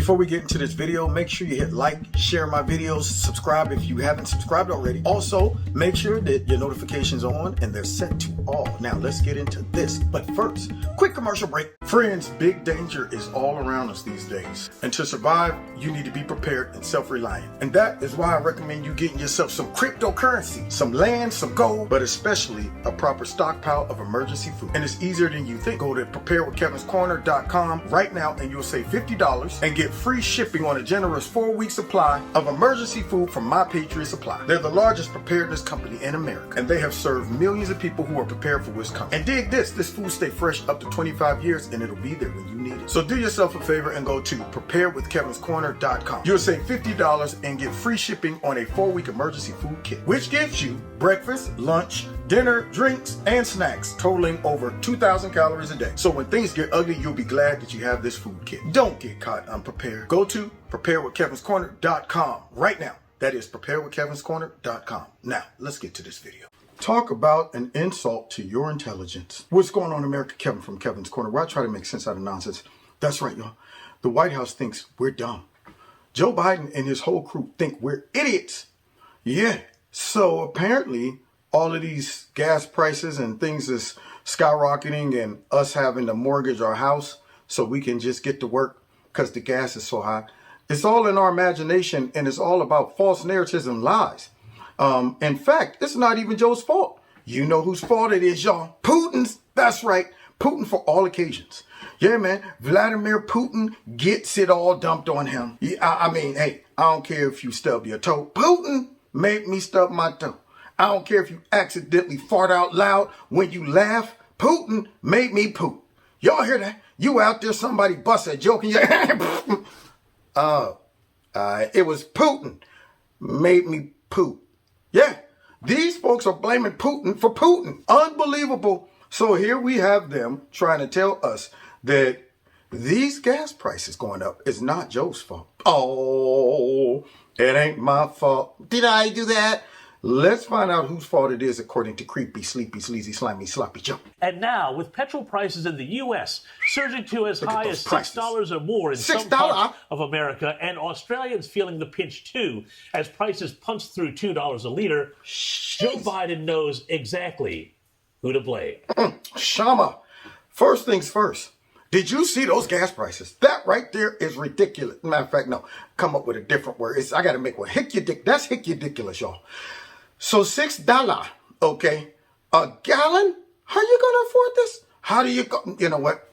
Before we get into this video, make sure you hit like, share my videos, subscribe if you haven't subscribed already. Also, make sure that your notifications are on and they're set to all. Now, let's get into this. But first, quick commercial break. Friends, big danger is all around us these days. And to survive, you need to be prepared and self-reliant. And that is why I recommend you getting yourself some cryptocurrency, some land, some gold, but especially a proper stockpile of emergency food. And it's easier than you think. Go to preparewithkevinscorner.com right now and you'll save $50 and get free shipping on a generous 4-week supply of emergency food from My Patriot Supply. They're the largest preparedness company in America, and they have served millions of people who are prepared for what's coming. And dig this food stay fresh up to 25 years and it'll be there when you need it. So do yourself a favor and go to preparewithkevinscorner.com. You'll save $50 and get free shipping on a 4-week emergency food kit, which gives you breakfast, lunch, dinner, drinks, and snacks totaling over 2,000 calories a day. So when things get ugly, you'll be glad that you have this food kit. Don't get caught unprepared. Go to preparewithkevinscorner.com right now. That is preparewithkevinscorner.com. Now, let's get to this video. Talk about an insult to your intelligence. What's going on, America? Kevin from Kevin's Corner, where I try to make sense out of nonsense. That's right, y'all. The White House thinks we're dumb. Joe Biden and his whole crew think we're idiots. Yeah. So apparently, all of these gas prices and things is skyrocketing and us having to mortgage our house so we can just get to work because the gas is so high. It's all in our imagination and it's all about false narratives and lies. In fact, it's not even Joe's fault. You know whose fault it is, y'all. Putin's. That's right. Putin for all occasions. Yeah, man. Vladimir Putin gets it all dumped on him. I mean, hey, I don't care if you stub your toe. Putin made me stub my toe. I don't care if you accidentally fart out loud when you laugh. Putin made me poop. Y'all hear that? You out there, somebody bust a joke and you it was Putin made me poop. Yeah, these folks are blaming Putin for Putin. Unbelievable. So here we have them trying to tell us that these gas prices going up is not Joe's fault. Oh, it ain't my fault. Did I do that? Let's find out whose fault it is according to creepy, sleepy, sleazy, slimy, sloppy Joe. And now, with petrol prices in the U.S. surging to as high as $6 or more in some parts of America, and Australians feeling the pinch too, as prices punch through $2 a liter, Joe Biden knows exactly who to blame. Shama, first things first. Did you see those gas prices? That right there is ridiculous. Matter of fact, no, come up with a different word. I got to make one. That's ridiculous, y'all. So $6, okay, a gallon? How you going to afford this? How do you go? You know what?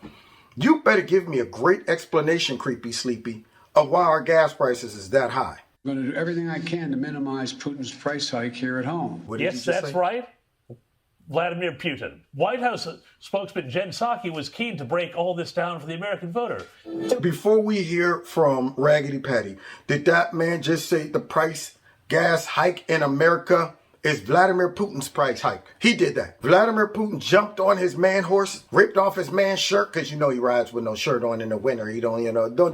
You better give me a great explanation, creepy, sleepy, of why our gas prices is that high. I'm going to do everything I can to minimize Putin's price hike here at home. Yes, that's right. Vladimir Putin. White House spokesman Jen Psaki was keen to break all this down for the American voter. Before we hear from Raggedy Patty, did that man just say the price gas hike in America is Vladimir Putin's price hike? He did that. Vladimir Putin jumped on his man horse, ripped off his man shirt, because you know he rides with no shirt on in the winter. He don't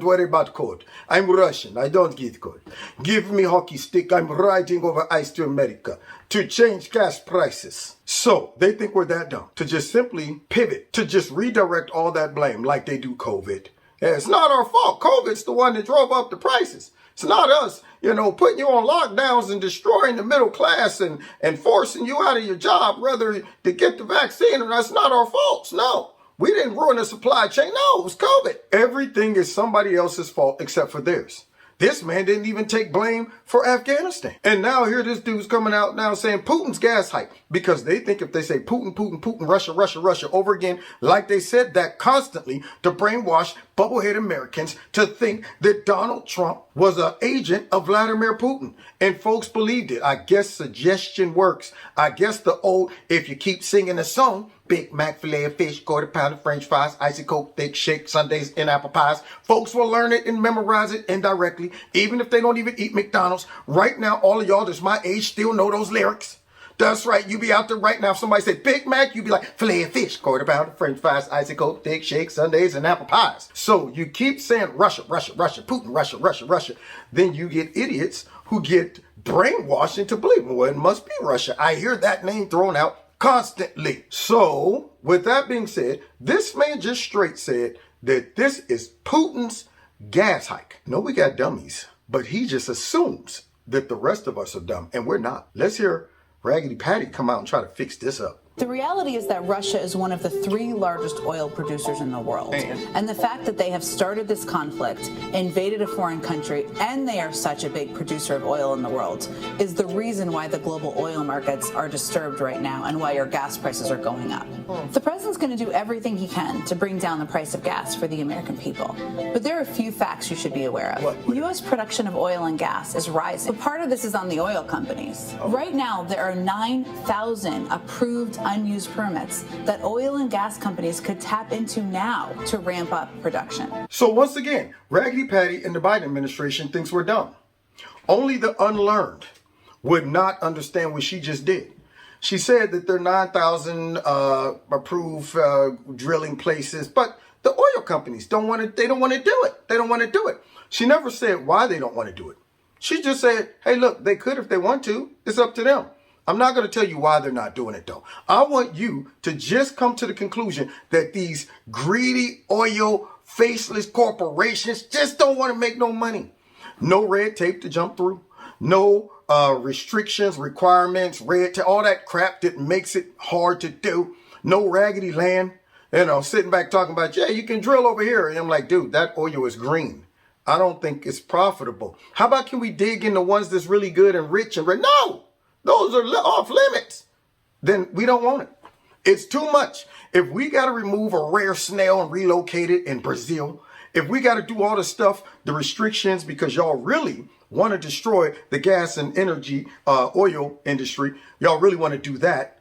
worry about cold. I'm Russian. I don't get cold. Give me hockey stick. I'm riding over ice to America to change gas prices. So they think we're that dumb to just simply pivot, to just redirect all that blame like they do COVID. Yeah, it's not our fault. COVID's the one that drove up the prices. It's not us, putting you on lockdowns and destroying the middle class and forcing you out of your job rather to get the vaccine. And that's not our fault. No, we didn't ruin the supply chain. No, it was COVID. Everything is somebody else's fault except for theirs. This man didn't even take blame for Afghanistan. And now here this dude's coming out now saying Putin's gas hike, because they think if they say Putin, Putin, Putin, Russia, Russia, Russia over again, like they said that constantly to brainwash bubblehead Americans to think that Donald Trump was an agent of Vladimir Putin. And folks believed it. I guess suggestion works. I guess the old, if you keep singing a song, Big Mac, filet of fish, quarter pound of French fries, icy Coke, thick shake, sundaes, and apple pies. Folks will learn it and memorize it indirectly, even if they don't even eat McDonald's. Right now, all of y'all that's my age still know those lyrics. That's right. You be out there right now. If somebody say Big Mac, you be like, filet of fish, quarter pound of French fries, icy Coke, thick shake, sundaes, and apple pies. So you keep saying Russia, Russia, Russia, Putin, Russia, Russia, Russia. Then you get idiots who get brainwashed into believing, well, it must be Russia. I hear that name thrown out constantly. So with that being said, this man just straight said that this is Putin's gas hike. No, we got dummies, but he just assumes that the rest of us are dumb, and we're not. Let's hear Raggedy Patty come out and try to fix this up. The reality is that Russia is one of the 3 largest oil producers in the world. And the fact that they have started this conflict, invaded a foreign country, and they are such a big producer of oil in the world is the reason why the global oil markets are disturbed right now and why your gas prices are going up. The president's going to do everything he can to bring down the price of gas for the American people. But there are a few facts you should be aware of. U.S. production of oil and gas is rising, but part of this is on the oil companies. Right now, there are 9,000 approved unused permits that oil and gas companies could tap into now to ramp up production. So once again, Raggedy Patty and the Biden administration thinks we're dumb. Only the unlearned would not understand what she just did. She said that there are 9,000 approved drilling places, but the oil companies don't want to. They don't want to do it. They don't want to do it. She never said why they don't want to do it. She just said, "Hey, look, they could if they want to. It's up to them." I'm not going to tell you why they're not doing it, though. I want you to just come to the conclusion that these greedy oil faceless corporations just don't want to make no money. No red tape to jump through. No restrictions, requirements, red tape, all that crap that makes it hard to do. No raggedy land. You know, sitting back talking about, yeah, you can drill over here. And I'm like, dude, that oil is green. I don't think it's profitable. How about can we dig in the ones that's really good and rich and red? No! Those are off limits. Then we don't want it. It's too much. If we got to remove a rare snail and relocate it in Brazil, if we got to do all the stuff, the restrictions, because y'all really want to destroy the gas and energy, oil industry, y'all really want to do that.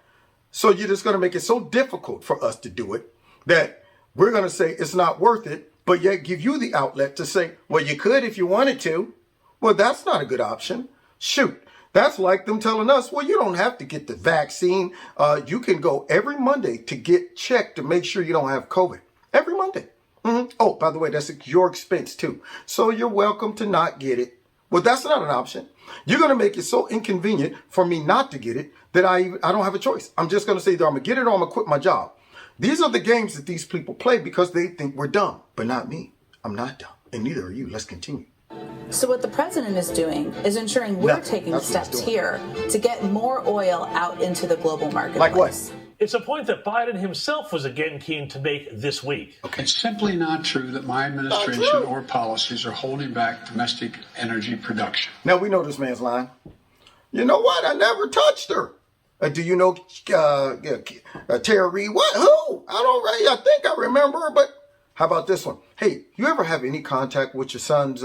So you're just going to make it so difficult for us to do it that we're going to say it's not worth it, but yet give you the outlet to say, well, you could if you wanted to. Well, that's not a good option. Shoot. That's like them telling us, well, you don't have to get the vaccine. You can go every Monday to get checked to make sure you don't have COVID. Every Monday. Oh, by the way, that's at your expense too. So you're welcome to not get it. Well, that's not an option. You're going to make it so inconvenient for me not to get it that I don't have a choice. I'm just going to say either I'm going to get it or I'm going to quit my job. These are the games that these people play because they think we're dumb, but not me. I'm not dumb. And neither are you. Let's continue. So what the president is doing is ensuring we're taking steps here to get more oil out into the global marketplace. Like what? It's a point that Biden himself was again keen to make this week. Okay. It's simply not true that my administration or policies are holding back domestic energy production. Now, we know this man's lying. You know what? I never touched her. Do you know Tara Reid? What? Who? I think I remember her, but how about this one? Hey, you ever have any contact with your son's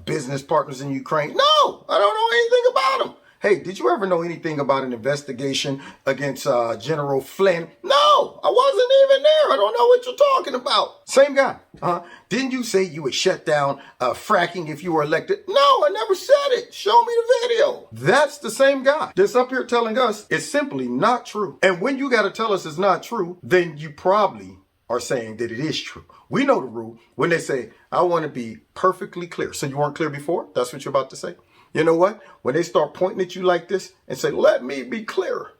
business partners in Ukraine? No, I don't know anything about them. Hey, did you ever know anything about an investigation against General Flynn? No, I wasn't even there. I don't know what you're talking about. Same guy. Didn't you say you would shut down fracking if you were elected? No, I never said it. Show me the video. That's the same guy that's up here telling us it's simply not true. And when you got to tell us it's not true, then you probably are saying that it is true. We know the rule when they say, I want to be perfectly clear. So you weren't clear before? That's what you're about to say? You know what? When they start pointing at you like this and say, let me be clear,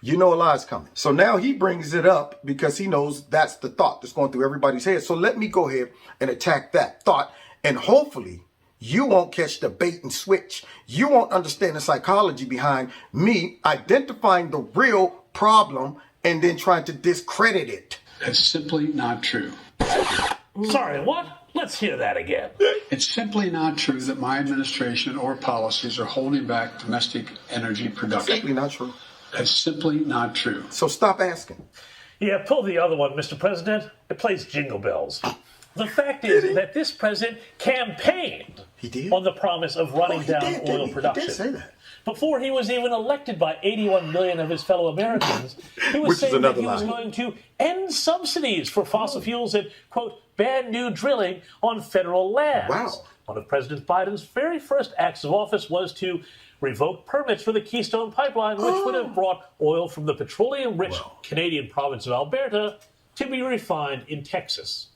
you know a lie's coming. So now he brings it up because he knows that's the thought that's going through everybody's head. So let me go ahead and attack that thought. And hopefully you won't catch the bait and switch. You won't understand the psychology behind me identifying the real problem and then trying to discredit it. That's simply not true. Sorry, what? Let's hear that again. It's simply not true that my administration or policies are holding back domestic energy production. Simply not true. That's simply not true. So stop asking. Yeah, pull the other one, Mr. President. It plays jingle bells. The fact is that this president campaigned on the promise of running down oil production. He did say that. Before he was even elected by 81 million of his fellow Americans, he was saying that he was going to end subsidies for fossil fuels and, quote, ban new drilling on federal lands. Wow. One of President Biden's very first acts of office was to revoke permits for the Keystone Pipeline, which would have brought oil from the petroleum-rich Canadian province of Alberta to be refined in Texas.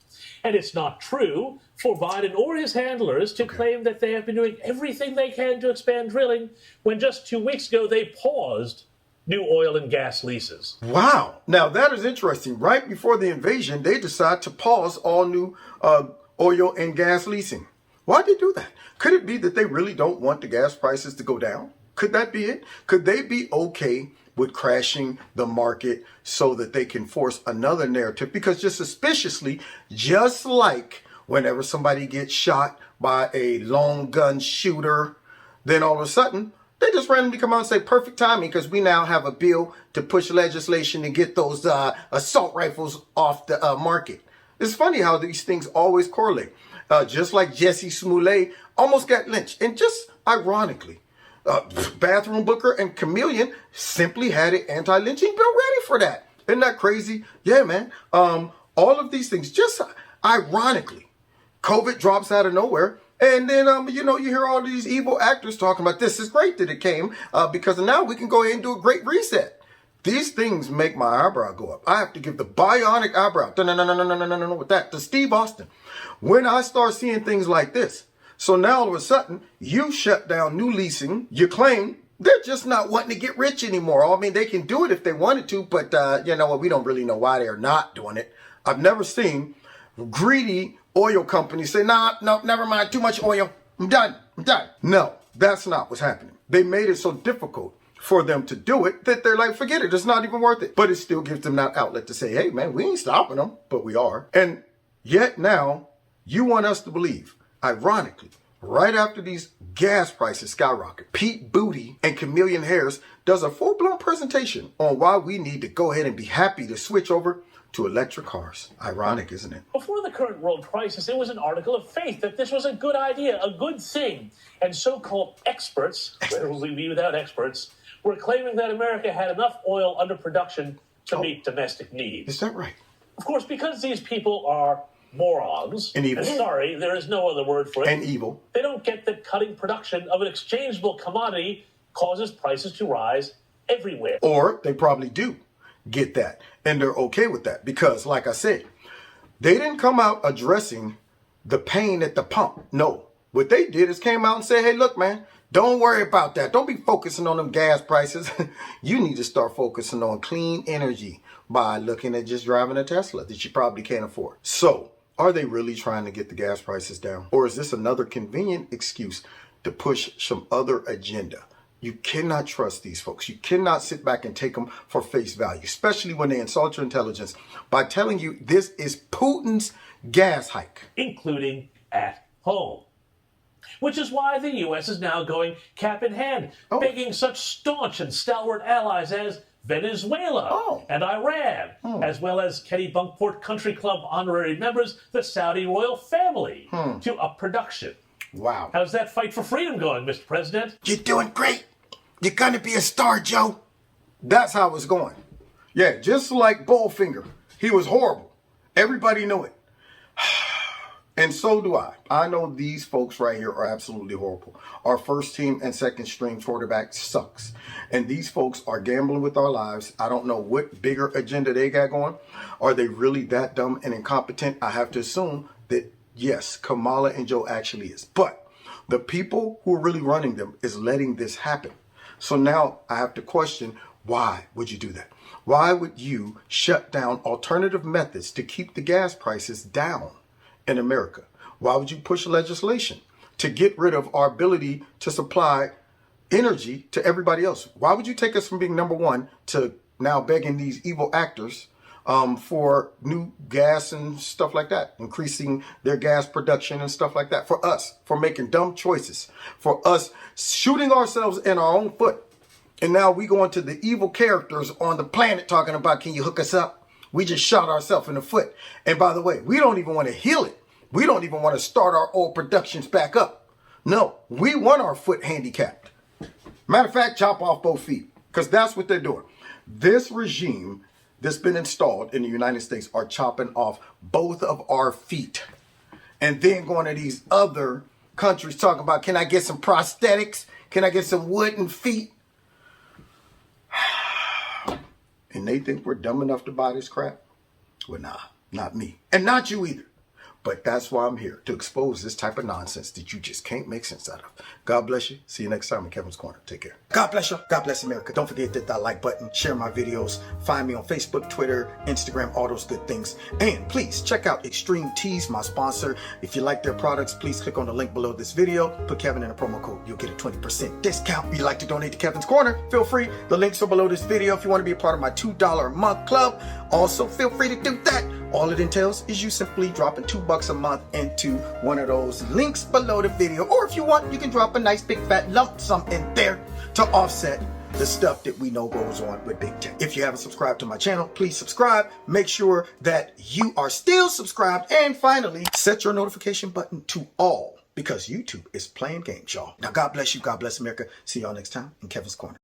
And it's not true for Biden or his handlers to claim that they have been doing everything they can to expand drilling when just 2 weeks ago they paused new oil and gas leases. Wow. Now that is interesting. Right before the invasion, they decide to pause all new oil and gas leasing. Why'd they do that? Could it be that they really don't want the gas prices to go down? Could that be it? Could they be okay with crashing the market so that they can force another narrative? Because just suspiciously, just like whenever somebody gets shot by a long gun shooter, then all of a sudden, they just randomly come out and say perfect timing because we now have a bill to push legislation and get those assault rifles off the market. It's funny how these things always correlate. Just like Jesse Smollett almost got lynched. And just ironically, Bathroom Booker and Chameleon simply had an anti-lynching bill ready for that. Isn't that crazy? Yeah, man. All of these things, just ironically, COVID drops out of nowhere. And then, you hear all these evil actors talking about this is great that it came because now we can go ahead and do a great reset. These things make my eyebrow go up. I have to give the bionic eyebrow no with that to Steve Austin. When I start seeing things like this, so now all of a sudden you shut down new leasing. You claim they're just not wanting to get rich anymore. I mean, they can do it if they wanted to, but you know what? We don't really know why they're not doing it. I've never seen greedy oil companies say, no, never mind, too much oil. I'm done. No, that's not what's happening. They made it so difficult for them to do it that they're like, forget it. It's not even worth it. But it still gives them that outlet to say, hey, man, we ain't stopping them, but we are. And yet now you want us to believe, ironically, right after these gas prices skyrocket, Pete Booty and Chameleon Harris does a full-blown presentation on why we need to go ahead and be happy to switch over to electric cars. Ironic, isn't it? Before the current world crisis, it was an article of faith that this was a good idea, a good thing. And so-called experts, where will we be without experts, were claiming that America had enough oil under production to meet domestic needs. Is that right? Of course, because these people are morons. And evil. Sorry, there is no other word for it. And evil. They don't get that cutting production of an exchangeable commodity causes prices to rise everywhere. Or they probably do get that. And they're okay with that. Because, like I said, they didn't come out addressing the pain at the pump. No. What they did is came out and said, hey, look, man, don't worry about that. Don't be focusing on them gas prices. You need to start focusing on clean energy by looking at just driving a Tesla that you probably can't afford. So, are they really trying to get the gas prices down? Or is this another convenient excuse to push some other agenda? You cannot trust these folks. You cannot sit back and take them for face value, especially when they insult your intelligence by telling you this is Putin's gas hike. Including at home. Which is why the U.S. is now going cap in hand, begging such staunch and stalwart allies as Venezuela and Iran, as well as Kennebunkport Country Club honorary members, the Saudi royal family, to up production. Wow. How's that fight for freedom going, Mr. President? You're doing great. You're going to be a star, Joe. That's how it's going. Yeah, just like Bullfinger. He was horrible. Everybody knew it. And so do I. I know these folks right here are absolutely horrible. Our first team and second string quarterback sucks. And these folks are gambling with our lives. I don't know what bigger agenda they got going. Are they really that dumb and incompetent? I have to assume that, yes, Kamala and Joe actually is. But the people who are really running them is letting this happen. So now I have to question, why would you do that? Why would you shut down alternative methods to keep the gas prices down in America? Why would you push legislation to get rid of our ability to supply energy to everybody else? Why would you take us from being number one to now begging these evil actors for new gas and stuff like that, increasing their gas production and stuff like that, for us, for making dumb choices, for us shooting ourselves in our own foot? And now we go into the evil characters on the planet talking about, can you hook us up? We just shot ourselves in the foot. And by the way, we don't even want to heal it. We don't even want to start our old productions back up. No, we want our foot handicapped. Matter of fact, chop off both feet, because that's what they're doing. This regime that's been installed in the United States are chopping off both of our feet. And then going to these other countries talking about, can I get some prosthetics? Can I get some wooden feet? And they think we're dumb enough to buy this crap? Well, nah, not me. And not you either. But that's why I'm here, to expose this type of nonsense that you just can't make sense out of. God bless you. See you next time in Kevin's Corner. Take care. God bless you. God bless America. Don't forget to hit that like button, share my videos, find me on Facebook, Twitter, Instagram, all those good things. And please check out Extreme Teas, my sponsor. If you like their products, please click on the link below this video. Put Kevin in a promo code. You'll get a 20% discount. If you'd like to donate to Kevin's Corner, feel free. The links are below this video. If you want to be a part of my $2 a month club, also feel free to do that. All it entails is you simply dropping $2 a month into one of those links below the video. Or if you want, you can drop a nice big fat lump sum in there to offset the stuff that we know goes on with big tech. If you haven't subscribed to my channel, please subscribe. Make sure that you are still subscribed. And finally, set your notification button to all, because YouTube is playing games, y'all. Now, God bless you. God bless America. See y'all next time in Kevin's Corner.